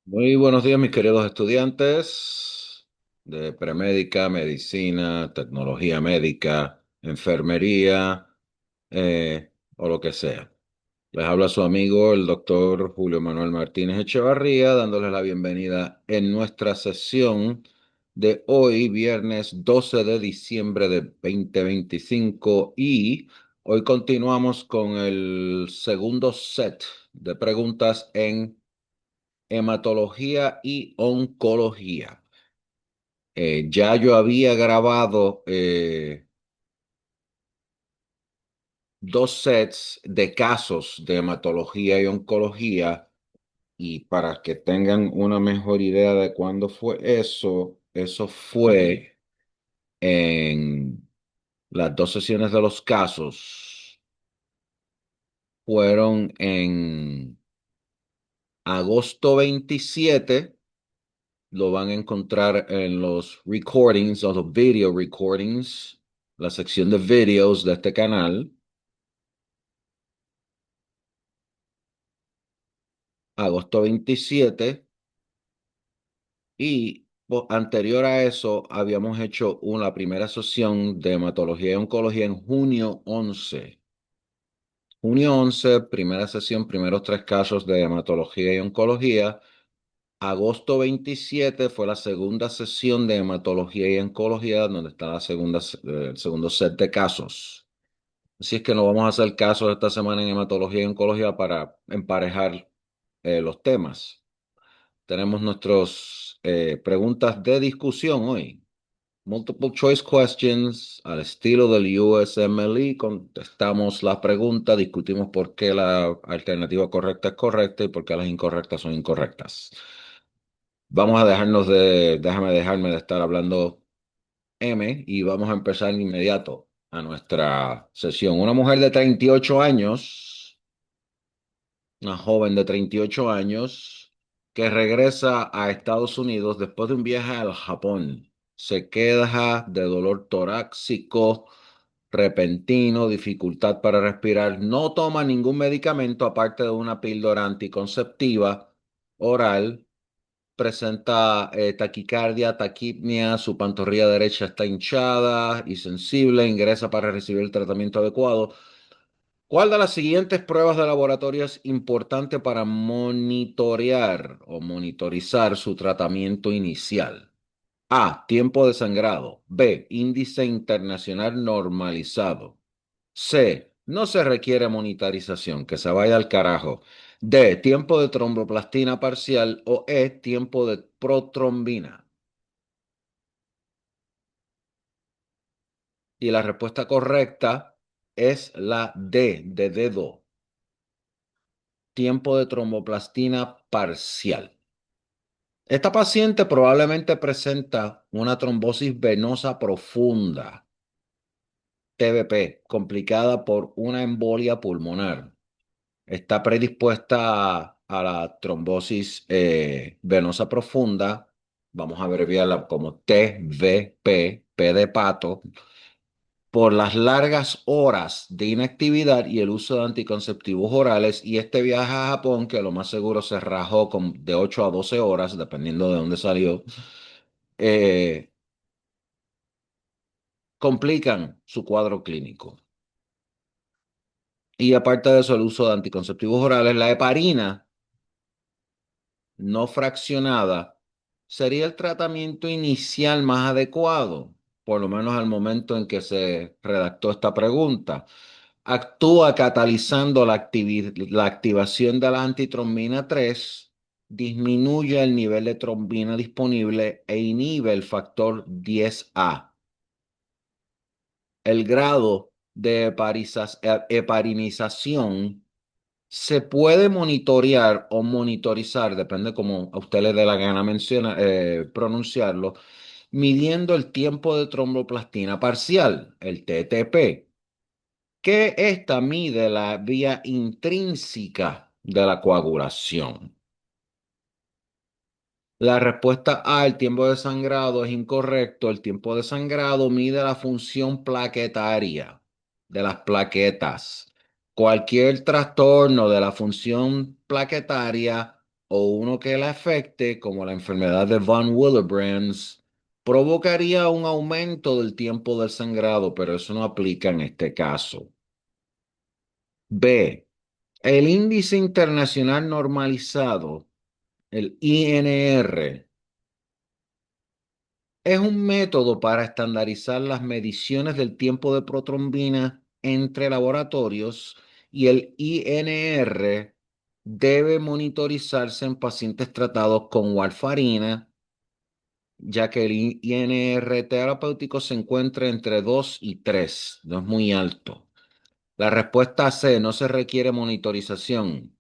Muy buenos días, mis queridos estudiantes de premédica, medicina, tecnología médica, enfermería o lo que sea. Les habla su amigo, el doctor Julio Manuel Martínez Echevarría, dándoles la bienvenida en nuestra sesión de hoy, viernes 12 de diciembre de 2025. Y hoy continuamos con el segundo set de preguntas en hematología y oncología. Ya yo había grabado dos sets de casos de hematología y oncología, y para que tengan una mejor idea de cuándo fue eso, eso fue en las dos sesiones de los casos. Fueron en agosto 27. Lo van a encontrar en los recordings o los video recordings, la sección de videos de este canal. Agosto 27. Y anterior a eso habíamos hecho una primera sesión de hematología y oncología en junio 11. Junio 11, primera sesión, primeros tres casos de hematología y oncología. Agosto 27 fue la segunda sesión de hematología y oncología, donde está el segundo set de casos. Así es que no vamos a hacer casos esta semana en hematología y oncología para emparejar los temas. Tenemos nuestras preguntas de discusión hoy. Multiple choice questions al estilo del USMLE. Contestamos las preguntas, discutimos por qué la alternativa correcta es correcta y por qué las incorrectas son incorrectas. Vamos a dejarme de estar hablando y vamos a empezar de inmediato a nuestra sesión. Una mujer de 38 años, una joven de 38 años, que regresa a Estados Unidos después de un viaje al Japón. Se queja de dolor torácico repentino, dificultad para respirar. No toma ningún medicamento aparte de una píldora anticonceptiva oral. Presenta taquicardia, taquipnea, su pantorrilla derecha está hinchada y sensible, ingresa para recibir el tratamiento adecuado. ¿Cuál de las siguientes pruebas de laboratorio es importante para monitorear o monitorizar su tratamiento inicial? A. Tiempo de sangrado. B. Índice internacional normalizado. C. No se requiere monitorización, que se vaya al carajo. D. Tiempo de tromboplastina parcial. O E. Tiempo de protrombina. Y la respuesta correcta es la D, de dedo. Tiempo de tromboplastina parcial. Esta paciente probablemente presenta una trombosis venosa profunda, TVP, complicada por una embolia pulmonar. Está predispuesta a la trombosis venosa profunda. Vamos a abreviarla como TVP, P de pato, por las largas horas de inactividad y el uso de anticonceptivos orales. Y este viaje a Japón, que lo más seguro se rajó de 8 a 12 horas, dependiendo de dónde salió, eh, complican su cuadro clínico. Y aparte de eso, el uso de anticonceptivos orales, la heparina no fraccionada sería el tratamiento inicial más adecuado, por lo menos al momento en que se redactó esta pregunta. Actúa catalizando la activación de la antitrombina 3, disminuye el nivel de trombina disponible e inhibe el factor 10A. El grado de heparinización se puede monitorear o monitorizar, depende como a usted le dé la gana pronunciarlo, midiendo el tiempo de tromboplastina parcial, el TTP, que esta mide la vía intrínseca de la coagulación. La respuesta A, el tiempo de sangrado, es incorrecto. El tiempo de sangrado mide la función plaquetaria de las plaquetas. Cualquier trastorno de la función plaquetaria o uno que la afecte, como la enfermedad de von Willebrand's, provocaría un aumento del tiempo del sangrado, pero eso no aplica en este caso. B. El índice internacional normalizado, el INR, es un método para estandarizar las mediciones del tiempo de protrombina entre laboratorios y el INR debe monitorizarse en pacientes tratados con warfarina, ya que el INR terapéutico se encuentra entre 2 y 3, no es muy alto. La respuesta C, no se requiere monitorización.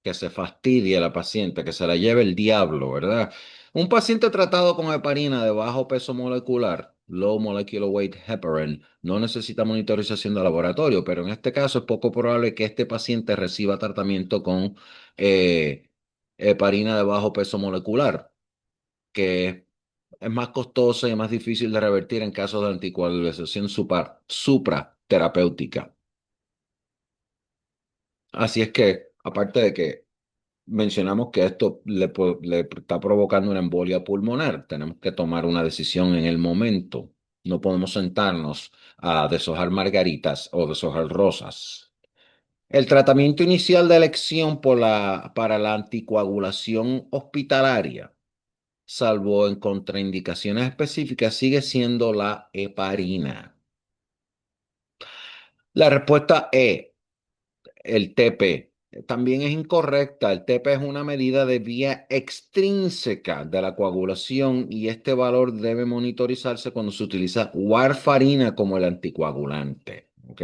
Que se fastidie la paciente, que se la lleve el diablo, ¿verdad? Un paciente tratado con heparina de bajo peso molecular, low molecular weight heparin, no necesita monitorización de laboratorio, pero en este caso es poco probable que este paciente reciba tratamiento con eh, heparina de bajo peso molecular, que es más costosa y más difícil de revertir en casos de anticoagulación supraterapéutica. Así es que, aparte de que mencionamos que esto le está provocando una embolia pulmonar. Tenemos que tomar una decisión en el momento. No podemos sentarnos a deshojar margaritas o deshojar rosas. El tratamiento inicial de elección para la anticoagulación hospitalaria, salvo en contraindicaciones específicas, sigue siendo la heparina. La respuesta es el TP también es incorrecta. El TP es una medida de vía extrínseca de la coagulación y este valor debe monitorizarse cuando se utiliza warfarina como el anticoagulante. ¿Ok?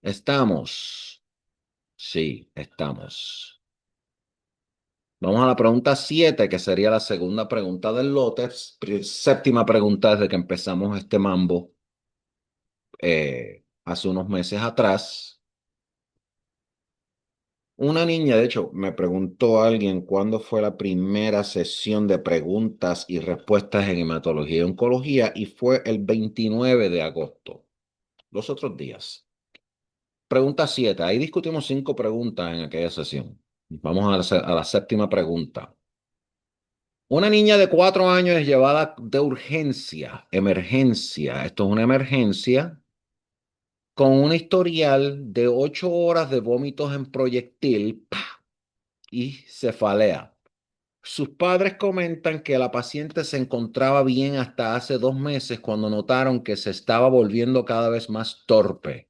¿Estamos? Sí, estamos. Vamos a la pregunta 7, que sería la segunda pregunta del lote. Séptima pregunta desde que empezamos este mambo hace unos meses atrás. Una niña, de hecho, me preguntó alguien cuándo fue la primera sesión de preguntas y respuestas en hematología y oncología y fue el 29 de agosto, los otros días. Pregunta 7. Ahí discutimos 5 preguntas en aquella sesión. Vamos a la séptima pregunta. Una niña de 4 años es llevada de urgencia, emergencia. Esto es una emergencia con un historial de 8 horas de vómitos en proyectil ¡pa! Y cefalea. Sus padres comentan que la paciente se encontraba bien hasta hace 2 meses cuando notaron que se estaba volviendo cada vez más torpe.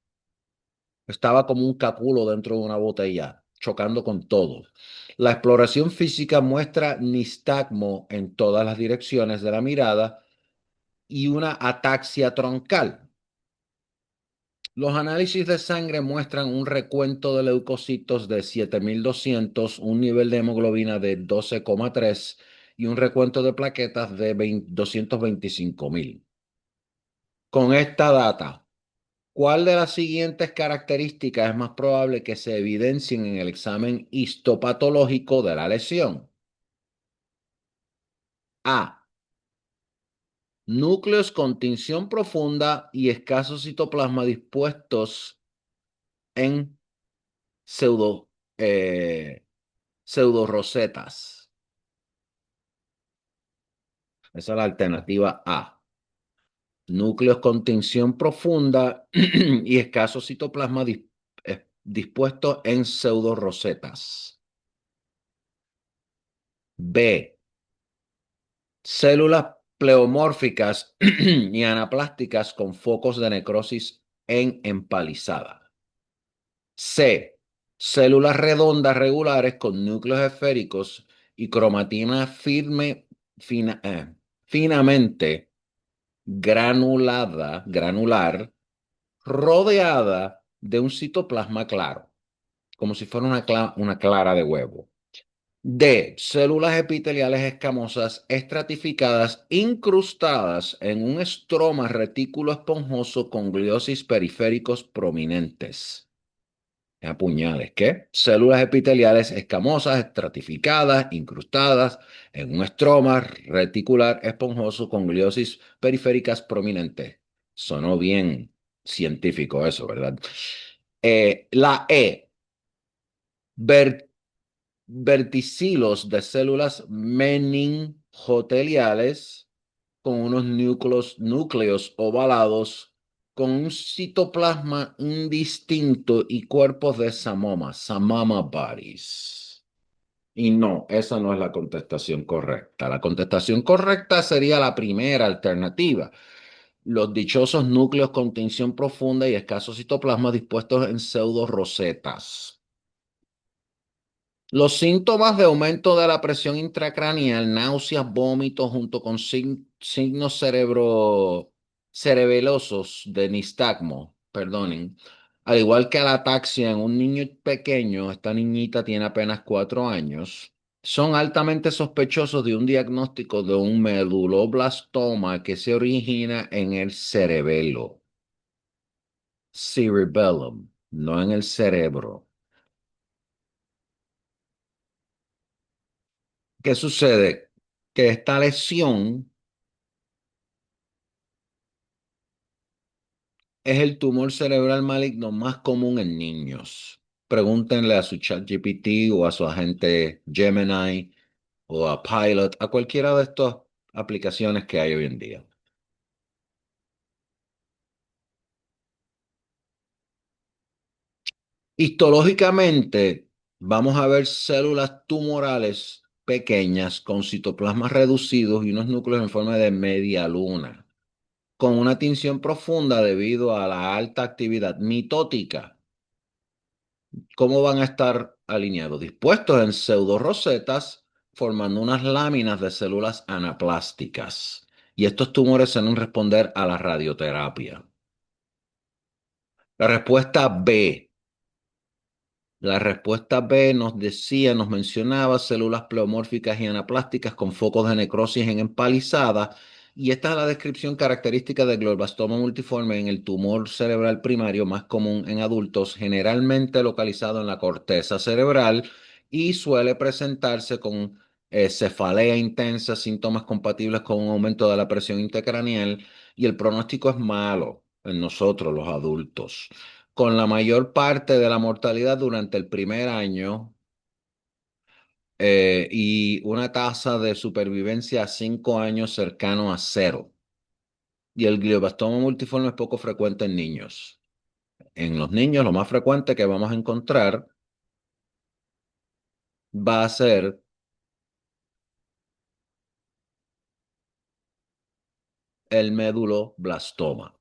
Estaba como un caculo dentro de una botella, chocando con todo. La exploración física muestra nistagmo en todas las direcciones de la mirada y una ataxia troncal. Los análisis de sangre muestran un recuento de leucocitos de 7.200, un nivel de hemoglobina de 12,3 y un recuento de plaquetas de 225.000. Con esta data, ¿cuál de las siguientes características es más probable que se evidencien en el examen histopatológico de la lesión? A. Núcleos con tinción profunda y escaso citoplasma dispuestos en pseudo, eh, pseudorosetas. Esa es la alternativa A. Núcleos con tinción profunda y escaso citoplasma dispuestos en pseudorosetas. B. Células pleomórficas y anaplásticas con focos de necrosis en empalizada. C. Células redondas regulares con núcleos esféricos y cromatina finamente granular, rodeada de un citoplasma claro, como si fuera una clara de huevo. D. Células epiteliales escamosas estratificadas incrustadas en un estroma retículo esponjoso con gliosis periféricos prominentes. A puñales, ¿qué? Células epiteliales escamosas estratificadas, incrustadas en un estroma reticular esponjoso con gliosis periféricas prominentes. Sonó bien científico eso, ¿verdad? La E, verticilos de células meningoteliales con unos núcleos ovalados con un citoplasma indistinto y cuerpos de Samoma bodies. Y no, esa no es la contestación correcta. La contestación correcta sería la primera alternativa. Los dichosos núcleos con tinción profunda y escasos citoplasmas dispuestos en pseudo rosetas. Los síntomas de aumento de la presión intracraneal, náuseas, vómitos, junto con signos cerebelosos de nistagmo, perdonen, al igual que la ataxia en un niño pequeño, esta niñita tiene apenas 4 años, son altamente sospechosos de un diagnóstico de un meduloblastoma que se origina en el cerebelo, cerebellum, no en el cerebro. ¿Qué sucede? Que esta lesión es el tumor cerebral maligno más común en niños. Pregúntenle a su ChatGPT o a su agente Gemini o a Pilot, a cualquiera de estas aplicaciones que hay hoy en día. Histológicamente, vamos a ver células tumorales pequeñas con citoplasmas reducidos y unos núcleos en forma de media luna, con una tinción profunda debido a la alta actividad mitótica. ¿Cómo van a estar alineados? Dispuestos en pseudorosetas, formando unas láminas de células anaplásticas. Y estos tumores suelen responder a la radioterapia. La respuesta B. La respuesta B nos decía, nos mencionaba células pleomórficas y anaplásticas con focos de necrosis en empalizada, y esta es la descripción característica del glioblastoma multiforme en el tumor cerebral primario más común en adultos, generalmente localizado en la corteza cerebral y suele presentarse con cefalea intensa, síntomas compatibles con un aumento de la presión intracraneal, y el pronóstico es malo en nosotros, los adultos, con la mayor parte de la mortalidad durante el primer año, y una tasa de supervivencia a 5 años cercano a cero. Y el glioblastoma multiforme es poco frecuente en niños. En los niños, lo más frecuente que vamos a encontrar va a ser el meduloblastoma.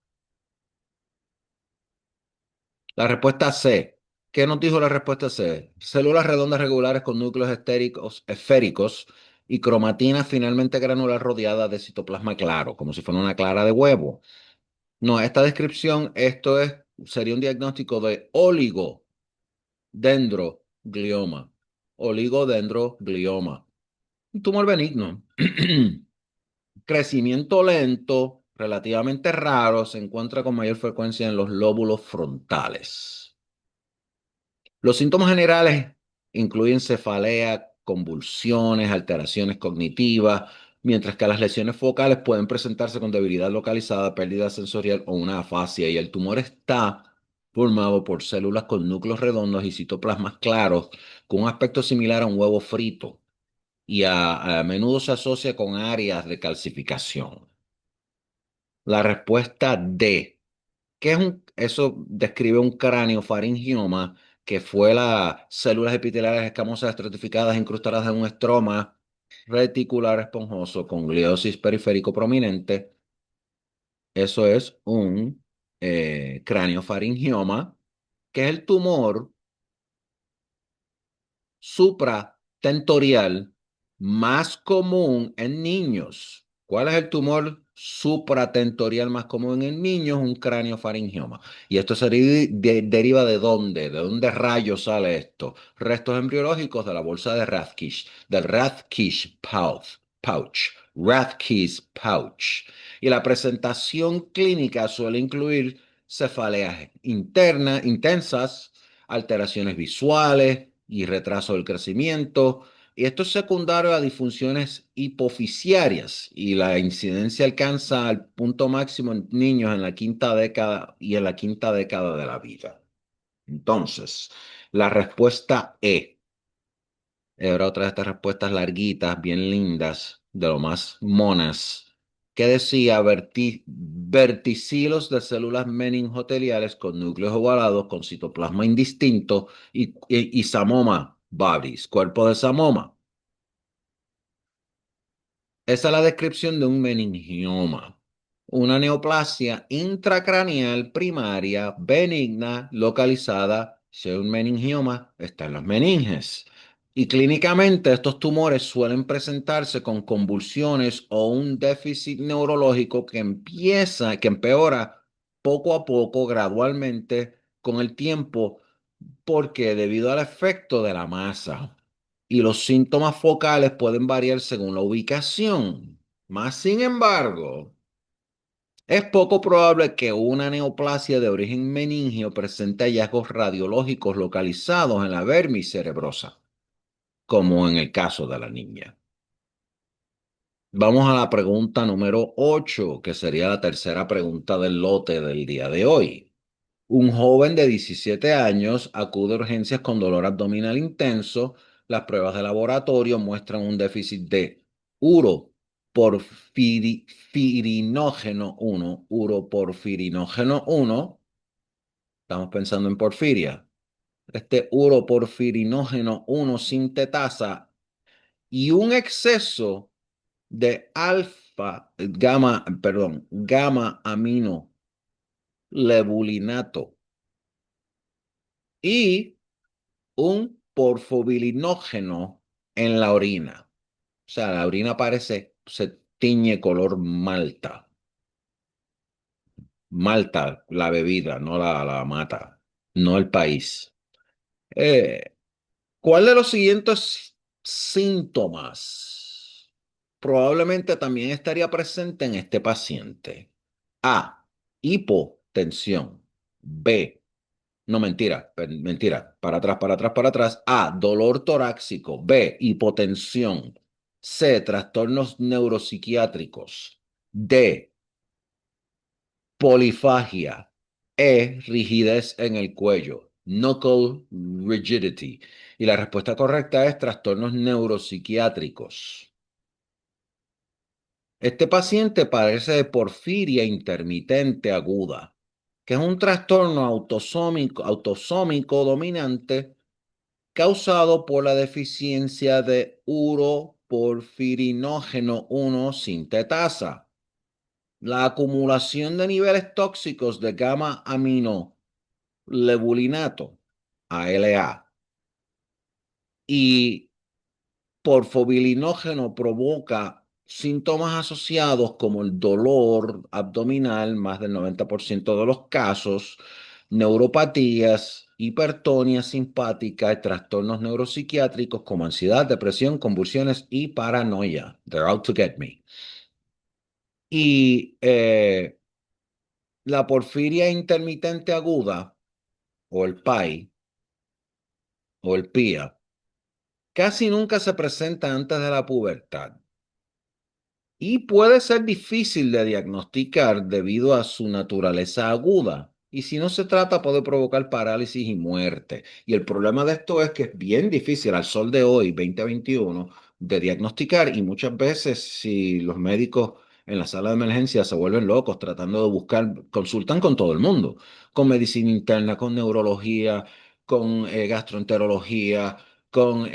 La respuesta C. ¿Qué nos dijo la respuesta C? Células redondas regulares con núcleos estéricos, esféricos y cromatina finalmente granular rodeada de citoplasma claro, como si fuera una clara de huevo. No, esta descripción, sería un diagnóstico de oligodendroglioma. Oligodendroglioma. Un tumor benigno. Crecimiento lento, relativamente raro, se encuentra con mayor frecuencia en los lóbulos frontales. Los síntomas generales incluyen cefalea, convulsiones, alteraciones cognitivas, mientras que las lesiones focales pueden presentarse con debilidad localizada, pérdida sensorial o una afasia, y el tumor está formado por células con núcleos redondos y citoplasmas claros con un aspecto similar a un huevo frito, y a menudo se asocia con áreas de calcificación. La respuesta D. Eso describe un craniofaringioma, que fue las células epiteliales escamosas estratificadas incrustadas en un estroma reticular esponjoso con gliosis periférico prominente. Eso es un craniofaringioma, que es el tumor supratentorial más común en niños. ¿Cuál es el tumor supratentorial más común en niños? Un craniofaringioma. ¿Y esto deriva de dónde? ¿De dónde rayos sale esto? Restos embriológicos de la bolsa de Rathkesh, del Rathkesh pouch. Y la presentación clínica suele incluir cefaleas intensas, alteraciones visuales y retraso del crecimiento. Y esto es secundario a disfunciones hipofisiarias, y la incidencia alcanza al punto máximo en niños en la quinta década y en la quinta década de la vida. Entonces, la respuesta E. Era otra de estas respuestas larguitas, bien lindas, de lo más monas, que decía verticilos de células meningoteliales con núcleos ovalados, con citoplasma indistinto y samoma babris, cuerpo de samoma. Esa es la descripción de un meningioma. Una neoplasia intracraneal primaria benigna localizada, si hay un meningioma, está en los meninges. Y clínicamente estos tumores suelen presentarse con convulsiones o un déficit neurológico que empeora poco a poco, gradualmente, con el tiempo, porque debido al efecto de la masa y los síntomas focales pueden variar según la ubicación. Más sin embargo, es poco probable que una neoplasia de origen meningio presente hallazgos radiológicos localizados en la vermis cerebrosa, como en el caso de la niña. Vamos a la pregunta número 8, que sería la tercera pregunta del lote del día de hoy. Un joven de 17 años acude a urgencias con dolor abdominal intenso. Las pruebas de laboratorio muestran un déficit de uroporfirinógeno 1. Estamos pensando en porfiria. Este uroporfirinógeno 1 sintetasa y un exceso de gamma amino lebulinato y un porfobilinógeno en la orina. O sea, la orina se tiñe color malta. Malta, la bebida, no la mata, no el país. Eh, ¿Cuál de los siguientes síntomas probablemente también estaría presente en este paciente? A, hipotensión. B, no, mentira, mentira. Para atrás, para atrás, para atrás. A, dolor torácico. B, hipotensión. C, trastornos neuropsiquiátricos. D, polifagia. E, rigidez en el cuello. Knuckle rigidity. Y la respuesta correcta es trastornos neuropsiquiátricos. Este paciente padece de porfiria intermitente aguda, que es un trastorno autosómico dominante causado por la deficiencia de uroporfirinógeno 1 sintetasa. La acumulación de niveles tóxicos de gamma aminolebulinato, ALA, y porfobilinógeno provoca síntomas asociados como el dolor abdominal, más del 90% de los casos, neuropatías, hipertonía simpática y trastornos neuropsiquiátricos como ansiedad, depresión, convulsiones y paranoia. They're out to get me. Y la porfiria intermitente aguda, o el PAI, o el PIA, casi nunca se presenta antes de la pubertad. Y puede ser difícil de diagnosticar debido a su naturaleza aguda. Y si no se trata, puede provocar parálisis y muerte. Y el problema de esto es que es bien difícil al sol de hoy, 2021, de diagnosticar. Y muchas veces, si los médicos en la sala de emergencia se vuelven locos tratando de buscar, consultan con todo el mundo, con medicina interna, con neurología, con gastroenterología, con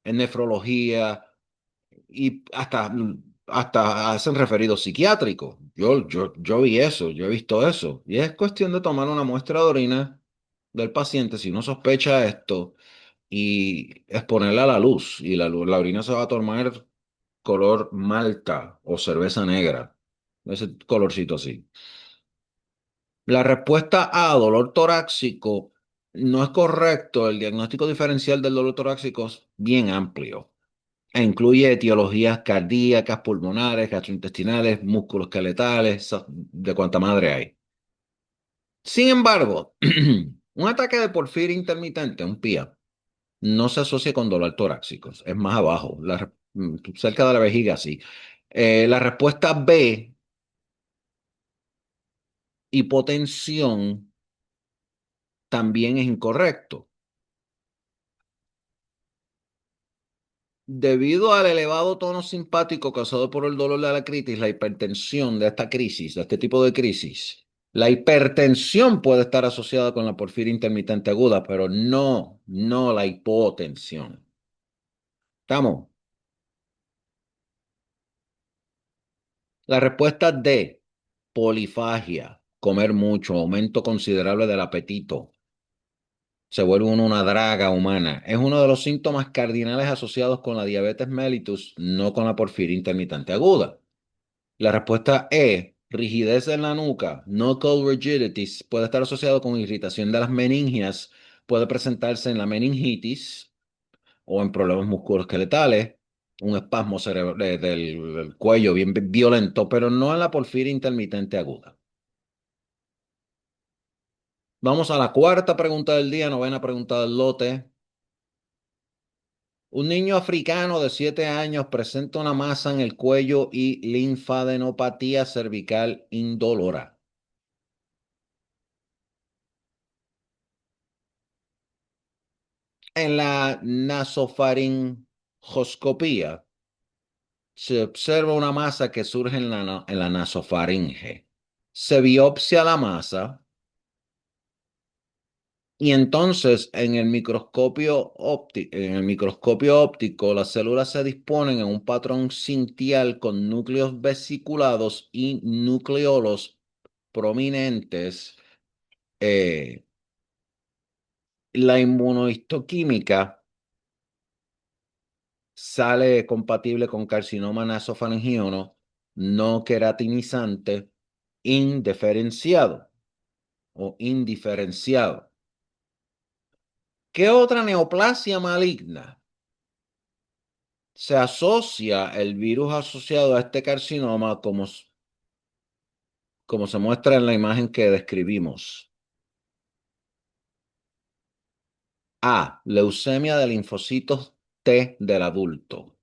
nefrología y hasta hacen referidos psiquiátricos. Yo vi eso, yo he visto eso. Y es cuestión de tomar una muestra de orina del paciente si no sospecha esto y exponerla a la luz. Y la orina se va a tomar color malta o cerveza negra. Ese colorcito así. La respuesta A, dolor torácico, no es correcto. El diagnóstico diferencial del dolor torácico es bien amplio. E incluye etiologías cardíacas, pulmonares, gastrointestinales, musculoesqueletales, de cuanta madre hay. Sin embargo, un ataque de porfiria intermitente, un PIA, no se asocia con dolor torácico, es más abajo, cerca de la vejiga, sí. La respuesta B, hipotensión, también es incorrecto. Debido al elevado tono simpático causado por el dolor de la artritis, la hipertensión de esta crisis, de este tipo de crisis, la hipertensión puede estar asociada con la porfiria intermitente aguda, pero no la hipotensión. ¿Estamos? La respuesta D, polifagia, comer mucho, aumento considerable del apetito. Se vuelve uno una draga humana. Es uno de los síntomas cardinales asociados con la diabetes mellitus, no con la porfiria intermitente aguda. La respuesta E, rigidez en la nuca, knuckle rigidity, puede estar asociado con irritación de las meningias, puede presentarse en la meningitis o en problemas musculoesqueletales, un espasmo del cuello bien violento, pero no en la porfiria intermitente aguda. Vamos a la cuarta pregunta del día, novena pregunta del lote. Un niño africano de 7 años presenta una masa en el cuello y linfadenopatía cervical indolora. En la nasofaringoscopía se observa una masa que surge en la nasofaringe. Se biopsia la masa y entonces en el microscopio óptico las células se disponen en un patrón cintial con núcleos vesiculados y nucleolos prominentes. Eh, la inmunohistoquímica sale compatible con carcinoma nasofaringiono no queratinizante indiferenciado o indiferenciado. ¿Qué otra neoplasia maligna se asocia el virus asociado a este carcinoma como se muestra en la imagen que describimos? A. Leucemia de linfocitos T del adulto.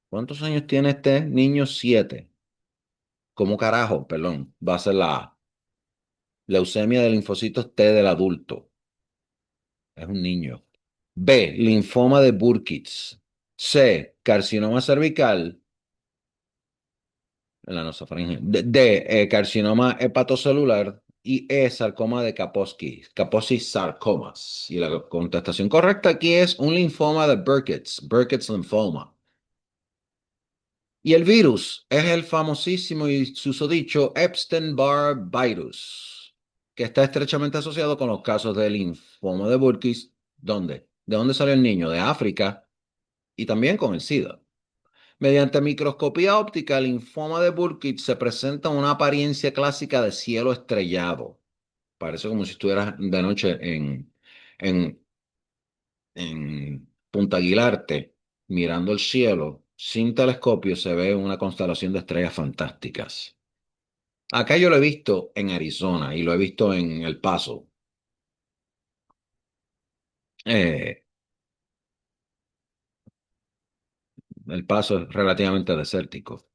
¿Cuántos años tiene este niño? 7. ¿Cómo carajo? Perdón, va a ser la A. Leucemia de linfocitos T del adulto. Es un niño. B. Linfoma de Burkitt's. C. Carcinoma cervical en la nasofaringe. Carcinoma hepatocelular. Y E. Sarcoma de Kaposi. Kaposi sarcomas. Y la contestación correcta aquí es un linfoma de Burkitt's. Burkitt's linfoma. Y el virus es el famosísimo y susodicho Epstein-Barr virus, que está estrechamente asociado con los casos de linfoma de Burkitt. ¿Dónde? ¿De dónde salió el niño? De África y también con el SIDA. Mediante microscopía óptica, el linfoma de Burkitt se presenta una apariencia clásica de cielo estrellado. Parece como si estuvieras de noche en, en Punta Aguilarte, mirando el cielo. Sin telescopio se ve una constelación de estrellas fantásticas. Acá yo lo he visto en Arizona y lo he visto en El Paso. Eh, El Paso es relativamente desértico.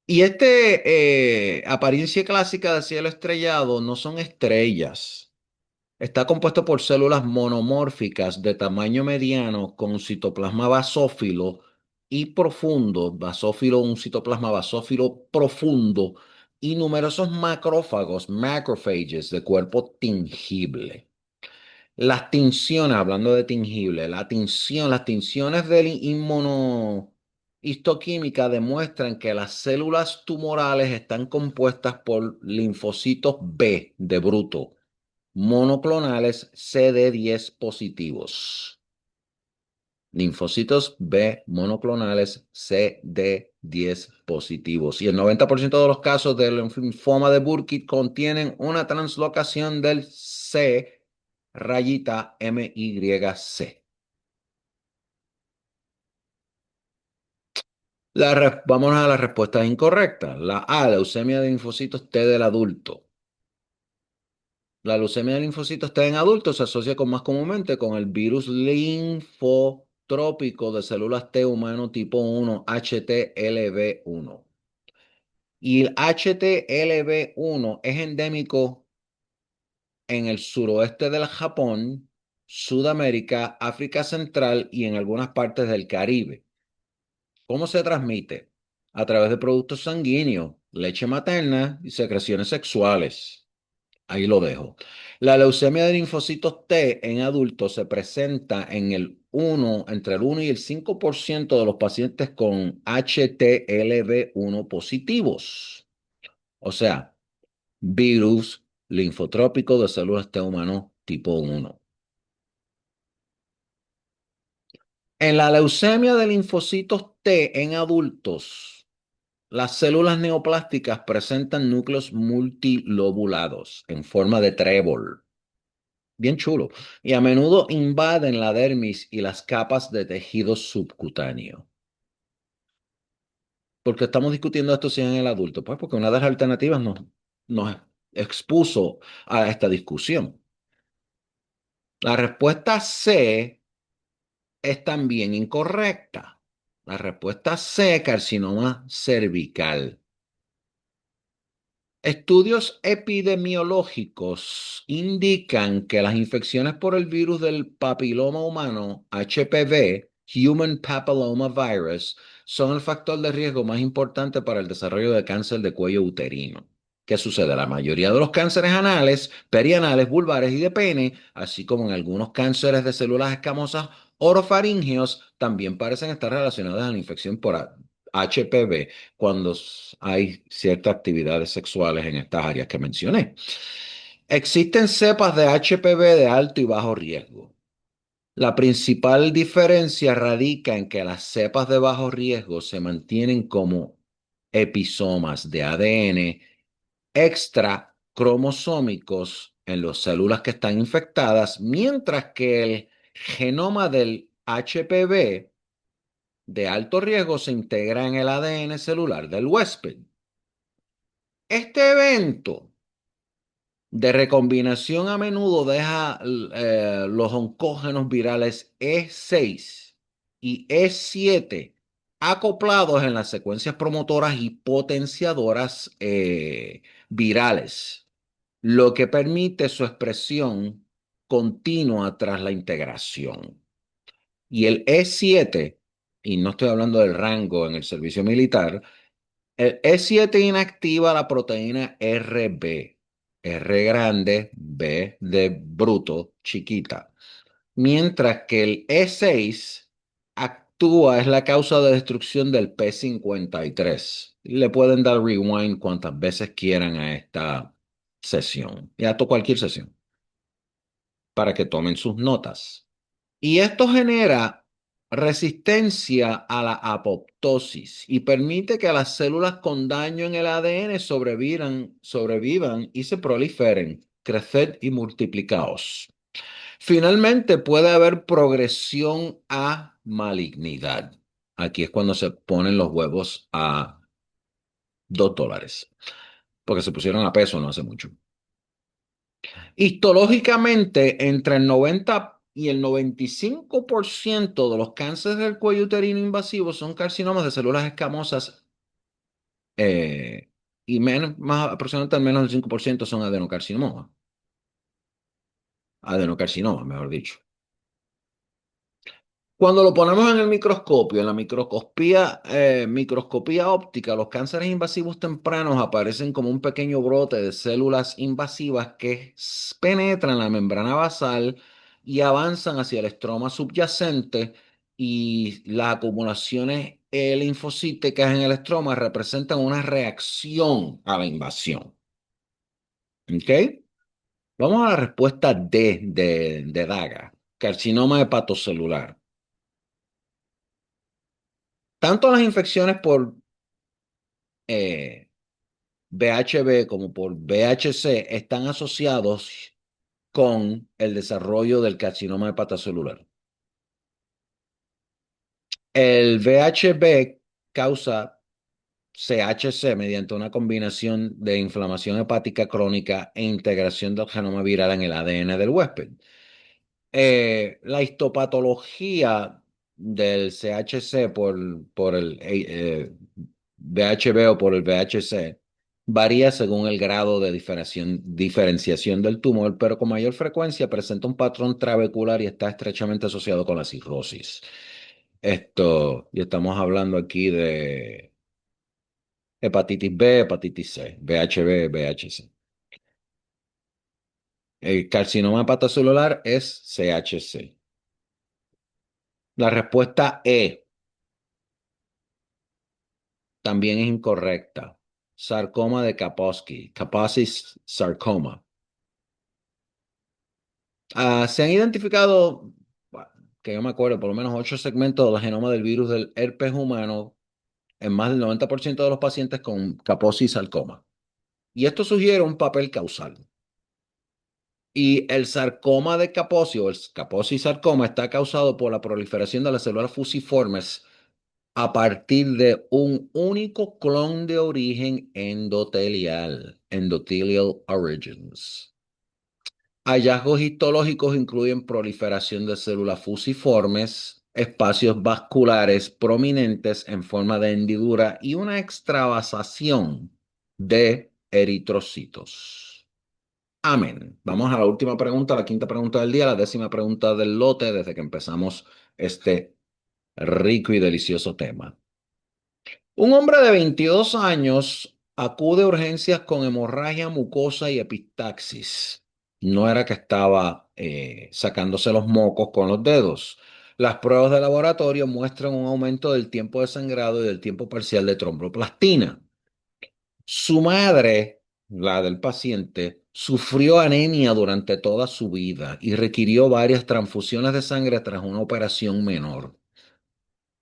Y apariencia clásica de cielo estrellado no son estrellas. Está compuesto por células monomórficas de tamaño mediano con citoplasma basófilo y profundo, un citoplasma basófilo profundo y numerosos macrófagos, macrophages de cuerpo tingible. Las tinciones, hablando de tingible, las tinciones de la inmunohistoquímica demuestran que las células tumorales están compuestas por linfocitos B de bruto, monoclonales CD10 positivos. Linfocitos B monoclonales CD10 positivos. Y el 90% de los casos del linfoma de Burkitt contienen una translocación del C rayita MYC. Vamos a las respuestas incorrectas. La A, leucemia de linfocitos T del adulto. La leucemia de linfocitos T en adultos se asocia más comúnmente con el virus linfotrópico de células T humano tipo 1, HTLV1. Y el HTLV1 es endémico en el suroeste del Japón, Sudamérica, África Central y en algunas partes del Caribe. ¿Cómo se transmite? A través de productos sanguíneos, leche materna y secreciones sexuales. Ahí lo dejo. La leucemia de linfocitos T en adultos se presenta en entre el 1 y el 5% de los pacientes con HTLV1 positivos. O sea, virus linfotrópico de células T humano tipo 1. En la leucemia de linfocitos T en adultos, las células neoplásticas presentan núcleos multilobulados en forma de trébol. Bien chulo. Y a menudo invaden la dermis y las capas de tejido subcutáneo. ¿Por qué estamos discutiendo esto si es en el adulto? Pues porque una de las alternativas nos expuso a esta discusión. La respuesta C es también incorrecta. La respuesta C, carcinoma cervical. Estudios epidemiológicos indican que las infecciones por el virus del papiloma humano, HPV, Human Papilloma Virus, son el factor de riesgo más importante para el desarrollo de cáncer de cuello uterino. ¿Qué sucede? La mayoría de los cánceres anales, perianales, vulvares y de pene, así como en algunos cánceres de células escamosas orofaringeos, también parecen estar relacionados a la infección por HPV cuando hay ciertas actividades sexuales en estas áreas que mencioné. Existen cepas de HPV de alto y bajo riesgo. La principal diferencia radica en que las cepas de bajo riesgo se mantienen como episomas de ADN extra cromosómicos en las células que están infectadas, mientras que el genoma del HPV de alto riesgo se integra en el ADN celular del huésped. Este evento de recombinación a menudo deja los oncógenos virales E6 y E7 acoplados en las secuencias promotoras y potenciadoras virales, lo que permite su expresión continua tras la integración. Y el E7, y no estoy hablando del rango en el servicio militar, el E7 inactiva la proteína RB, R grande, B de bruto, chiquita, mientras que el E6 actúa, es la causa de destrucción del P53. Le pueden dar rewind cuantas veces quieran a esta sesión, y a cualquier sesión, para que tomen sus notas. Y esto genera resistencia a la apoptosis y permite que las células con daño en el ADN sobrevivan y se proliferen, crecer y multiplicaos. Finalmente puede haber progresión a malignidad. Aquí es cuando se ponen los huevos a $2, porque se pusieron a peso no hace mucho. Histológicamente, entre el 90 y el 95% de los cánceres del cuello uterino invasivos son carcinomas de células escamosas eh, y aproximadamente al menos el 5% son adenocarcinomas, mejor dicho. Cuando lo ponemos en el microscopio, en la microscopía óptica, los cánceres invasivos tempranos aparecen como un pequeño brote de células invasivas que penetran la membrana basal y avanzan hacia el estroma subyacente y las acumulaciones linfocíticas en el estroma representan una reacción a la invasión. ¿Ok? Vamos a la respuesta D de Daga, carcinoma hepatocelular. Tanto las infecciones por eh, VHB como por VHC están asociados con el desarrollo del carcinoma hepatocelular. El VHB causa CHC mediante una combinación de inflamación hepática crónica e integración del genoma viral en el ADN del huésped. La histopatología del CHC por el VHB o por el VHC Varía según el grado de diferenciación del tumor, pero con mayor frecuencia presenta un patrón trabecular y está estrechamente asociado con la cirrosis. Y estamos hablando aquí de hepatitis B, hepatitis C, VHB, VHC. El carcinoma hepatocelular es CHC. La respuesta E también es incorrecta. Sarcoma de Kaposi, Kaposi sarcoma. Se han identificado, bueno, que yo me acuerdo, por lo menos 8 segmentos del genoma del virus del herpes humano en más del 90% de los pacientes con Kaposi sarcoma. Y esto sugiere un papel causal. Y el sarcoma de Kaposi o el Kaposi sarcoma está causado por la proliferación de las células fusiformes a partir de un único clon de origen endotelial, endothelial origins. Hallazgos histológicos incluyen proliferación de células fusiformes, espacios vasculares prominentes en forma de hendidura y una extravasación de eritrocitos. Amén. Vamos a la última pregunta, la quinta pregunta del día, la décima pregunta del lote desde que empezamos este rico y delicioso tema. Un hombre de 22 años acude a urgencias con hemorragia mucosa y epistaxis. No era que estaba sacándose los mocos con los dedos. Las pruebas de laboratorio muestran un aumento del tiempo de sangrado y del tiempo parcial de tromboplastina. Su madre, la del paciente, sufrió anemia durante toda su vida y requirió varias transfusiones de sangre tras una operación menor.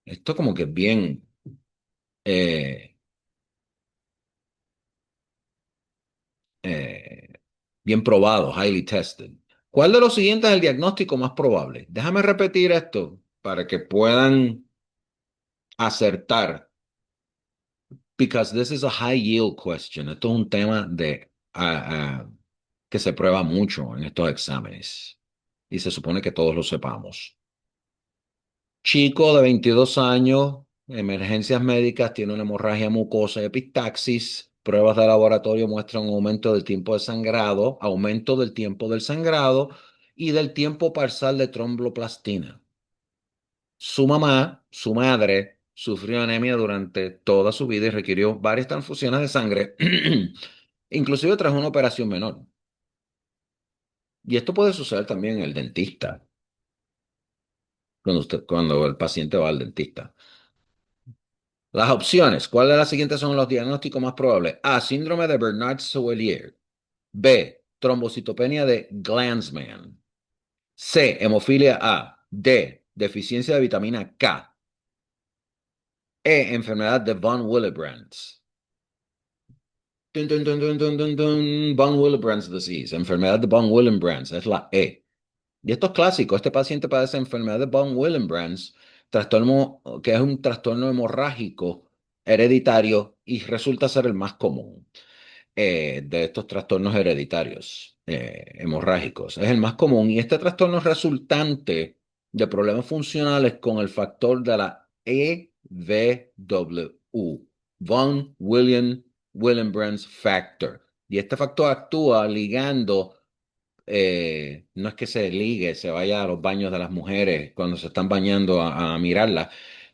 Esto como que es bien... eh, eh, bien probado, highly tested. ¿Cuál de los siguientes es el diagnóstico más probable? Déjame repetir esto para que puedan acertar, because this is a high yield question. Esto es un tema que se prueba mucho en estos exámenes y se supone que todos lo sepamos. Chico de 22 años, emergencias médicas, tiene una hemorragia mucosa y epistaxis. Pruebas de laboratorio muestran un aumento del tiempo de sangrado, aumento del tiempo del sangrado y del tiempo parcial de tromboplastina. Su mamá, su madre, sufrió anemia durante toda su vida y requirió varias transfusiones de sangre, inclusive tras una operación menor. Y esto puede suceder también en el dentista, cuando el paciente va al dentista. Las opciones, ¿cuáles de las siguientes son los diagnósticos más probables? A. Síndrome de Bernard-Soulier. B. Trombocitopenia de Glanzmann. C. Hemofilia A. D. Deficiencia de vitamina K. E. Enfermedad de von Willebrand. Dun, dun, dun, dun, dun, dun, dun. Von Willebrand's disease. Enfermedad de von Willebrand es la E. Y esto es clásico. Este paciente padece enfermedad de von Willebrand, trastorno que es un trastorno hemorrágico hereditario y resulta ser el más común de estos trastornos hereditarios hemorrágicos. Es el más común y este trastorno es resultante de problemas funcionales con el factor de la EVW, von Willebrand Factor. Y este factor actúa ligando no es que se ligue, se vaya a los baños de las mujeres cuando se están bañando a mirarla,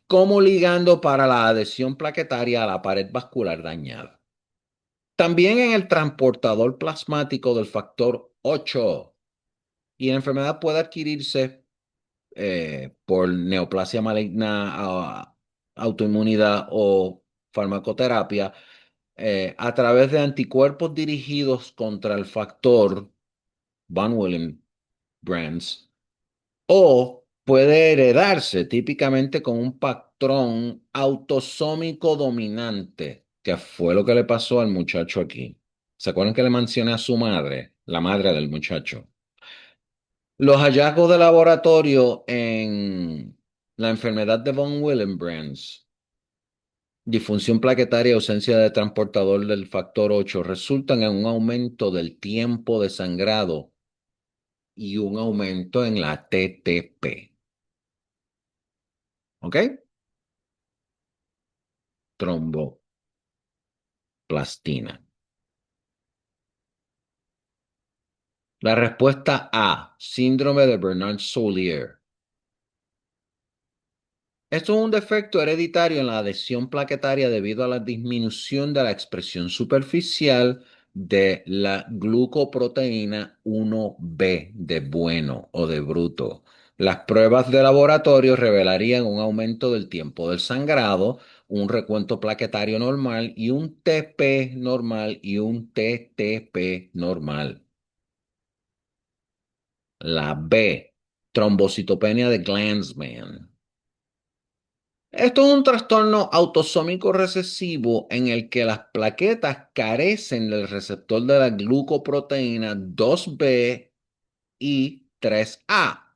como ligando para la adhesión plaquetaria a la pared vascular dañada. También en el transportador plasmático del factor 8. Y la enfermedad puede adquirirse por neoplasia maligna, autoinmunidad o farmacoterapia a través de anticuerpos dirigidos contra el factor Van Willebrand o puede heredarse típicamente con un patrón autosómico dominante, que fue lo que le pasó al muchacho aquí. ¿Se acuerdan que le mencioné a su madre, la madre del muchacho? Los hallazgos de laboratorio en la enfermedad de von Willebrand, disfunción plaquetaria y ausencia de transportador del factor 8 resultan en un aumento del tiempo de sangrado y un aumento en la TTP. ¿Ok? Tromboplastina. La respuesta A, síndrome de Bernard-Soulier. Esto es un defecto hereditario en la adhesión plaquetaria debido a la disminución de la expresión superficial de la glucoproteína 1B de bueno o de bruto. Las pruebas de laboratorio revelarían un aumento del tiempo del sangrado, un recuento plaquetario normal y un TP normal y un TTP normal. La B, trombocitopenia de Glanzmann. Esto es un trastorno autosómico recesivo en el que las plaquetas carecen del receptor de la glucoproteína 2B y 3A,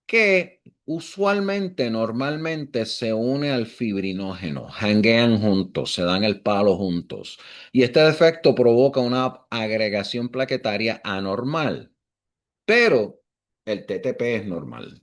que normalmente se une al fibrinógeno, janguean juntos, se dan el palo juntos. Y este defecto provoca una agregación plaquetaria anormal, pero el TTP es normal.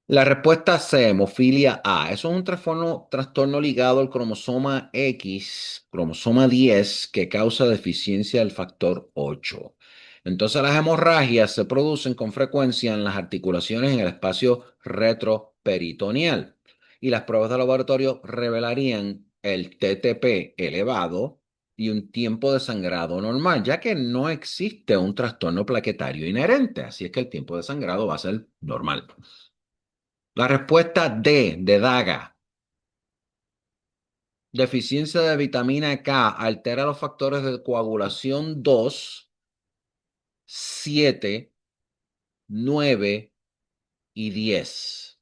La respuesta C, hemofilia A. Eso es un trastorno ligado al cromosoma X, cromosoma 10, que causa deficiencia del factor 8. Entonces las hemorragias se producen con frecuencia en las articulaciones en el espacio retroperitoneal. Y las pruebas de laboratorio revelarían el TTP elevado y un tiempo de sangrado normal, ya que no existe un trastorno plaquetario inherente. Así es que el tiempo de sangrado va a ser normal. La respuesta D, de Daga. Deficiencia de vitamina K altera los factores de coagulación 2, 7, 9 y 10,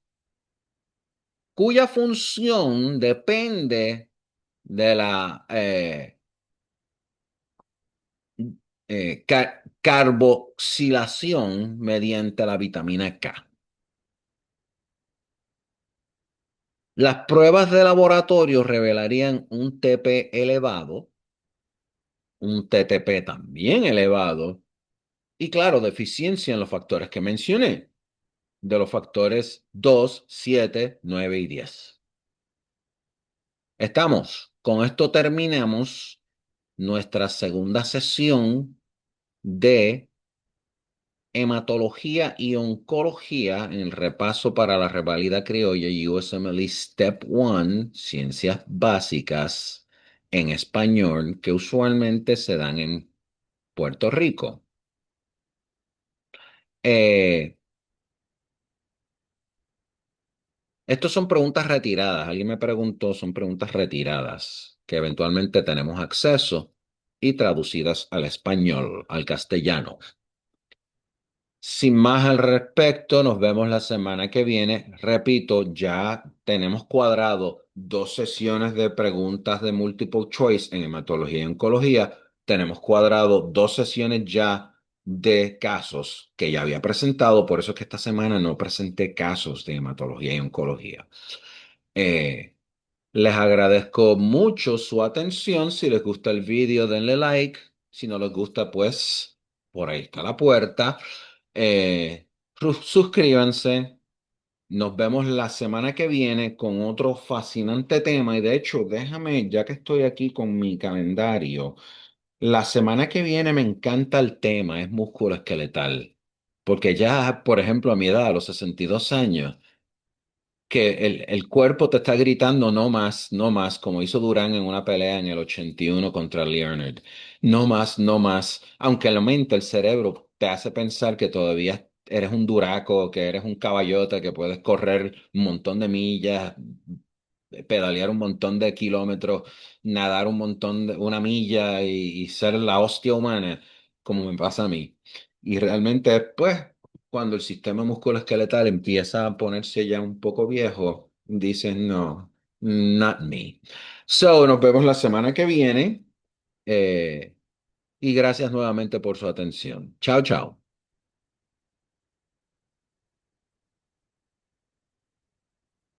cuya función depende de la carboxilación mediante la vitamina K. Las pruebas de laboratorio revelarían un TP elevado, un TTP también elevado. Y claro, deficiencia en los factores que mencioné, de los factores 2, 7, 9 y 10. Estamos. Con esto terminamos nuestra segunda sesión de hematología y oncología en el repaso para la reválida criolla USMLE Step 1, ciencias básicas en español que usualmente se dan en Puerto Rico. Eh, Estos son preguntas retiradas. Alguien me preguntó, son preguntas retiradas que eventualmente tenemos acceso y traducidas al español, al castellano. Sin más al respecto, nos vemos la semana que viene. Repito, ya tenemos cuadrado 2 sesiones de preguntas de multiple choice en hematología y oncología. Tenemos cuadrado 2 sesiones ya de casos que ya había presentado. Por eso es que esta semana no presenté casos de hematología y oncología. Eh, Les agradezco mucho su atención. Si les gusta el vídeo, denle like. Si no les gusta, pues por ahí está la puerta. Suscríbanse. Nos vemos la semana que viene con otro fascinante tema. Y de hecho, déjame, ya que estoy aquí con mi calendario, la semana que viene me encanta el tema, es músculo esqueletal. Porque ya, por ejemplo, a mi edad, a los 62 años, que el cuerpo te está gritando no más, no más, como hizo Durán en una pelea en el 81 contra Leonard. No más, no más. Aunque la mente, el cerebro te hace pensar que todavía eres un duraco, que eres un caballota, que puedes correr un montón de millas, pedalear un montón de kilómetros, nadar un montón de una milla y ser la hostia humana, como me pasa a mí. Y realmente, pues, cuando el sistema musculoesqueletal empieza a ponerse ya un poco viejo, dicen, no, not me. So, nos vemos la semana que viene y gracias nuevamente por su atención. Chao, chao.